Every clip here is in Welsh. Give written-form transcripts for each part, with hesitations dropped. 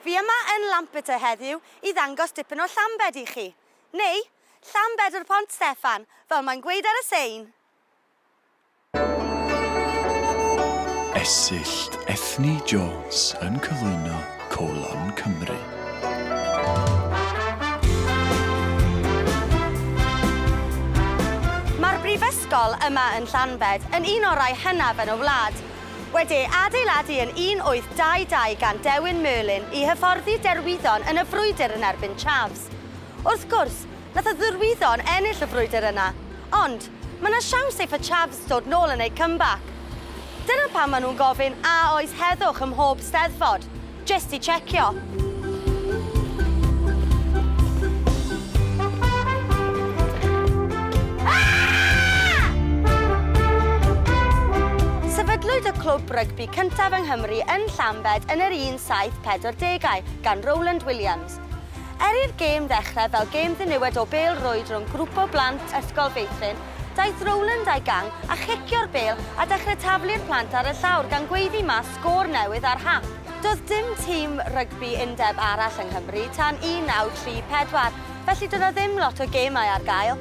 fi yma yn Lampeter heddiw I ddangos dipyn o Llambed I chi. Neu, Llambed o'r Pont Steffan, fel mae'n gweud ar y sein. Esyllt Ethni Jones yn cyflwyno Colon Cymru. Mae'r brifysgol yma yn Llanbed yn un o'r rai hynaf yn y wlad. Wedi adeiladu yn 1822 gan Dewin Merlin I hyfforddi derwyddon yn y frwydr yn erbyn Chafs. Wrth gwrs, nath y ddyrwyddon ennill y frwydr yna, ond mae yna siawns eif y Chafs dod nôl yn ei comeback. Dyna pam maen nhw'n gofyn a oes heddwch ym mhob steddfod, jyst I checio. Sefydlwyd y clwb rygbi cyntaf yng Nghymru yn Llambed yn yr 1740 gan Rowland Williams. I'r gêm ddechrau fel gêm ddiniwed o bêl rwyd rhwng grŵp o blant ysgol Feithrin, daeth Rowland a'i gang a chicio'r bêl a dechrau taflu'r plant ar y llawr gan gweiddi mas sgôr newydd ar hap. Doedd dim tîm rygbi undeb arall yng Nghymru tan 1934, felly doedd ddim lot o gemau ar gael.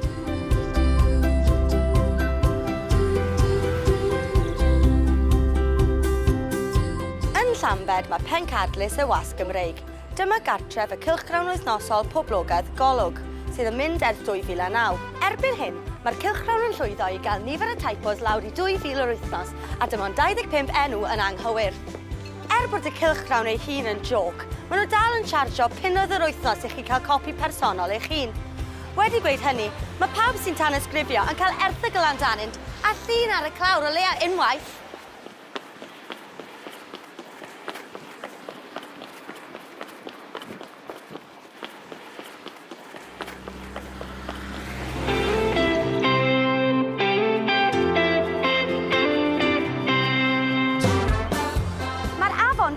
Yn Llambed mae Pencadlys y wasg Gymreig. Dyma gartref y cylchgrawn wythnosol poblogaidd Golwg, sydd yn mynd ers 2009. Erbyn hyn, mae'r cylchgrawn yn llwyddo I gael nifer y typos lawr I 2,000 yr wythnos a dim ond 25 enw yn anghywir. Bod y cylchgrawn ei hun yn joc, maen nhw dal yn siarjio punoedd yr wythnos I chi cael copi personol eich hun. Wedi gweud hynny, mae pawb sy'n tanysgrifio yn cael erthygl amdanynt a llun ar y clawr o leia unwaith.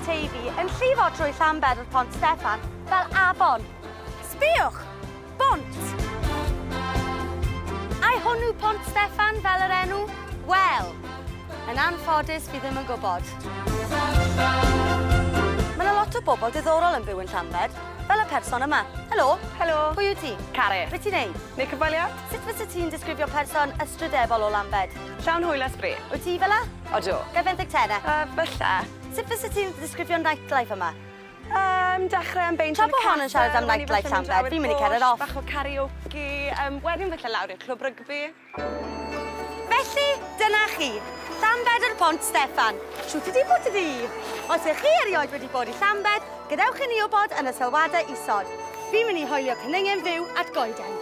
Teifi yn llifo trwy Llambed o'r Pont Steffan fel afon. Sbiwch! Bont! Ai hwnnw Pont Steffan fel yr enw? Wel, yn anffodus fi ddim yn gwybod. Mae yna lot o bobl diddorol yn byw yn Llambed, fel y person yma. Helo. Helo. Pwy yw ti? Care. Be ti'n neud? Neu cyfweliad? Sut fysa ti'n disgrifio person ystrydebol o Llambed? Llawn hwyl a sbri. Wyt ti fel la? Odw. Gefendig tene? Fylla. Sut fysa ti'n disgrifio nightlife yma? Dechrau yn beint Tra bo hon yn siarad am nightlife Llambed, fi'n mynd I ceriad off. Bach o karaoke, wedyn fylla lawr i'r clwb rygbi. Felly, dyna chi, Llambed o'r Pont Steffan. Siwt ydi bod ydi? Os ych chi erioed wedi bod I Llambed, gadewch I ni wybod yn y sylwadau isod. Fi'n mynd I hoelio cynningen fyw at goeden.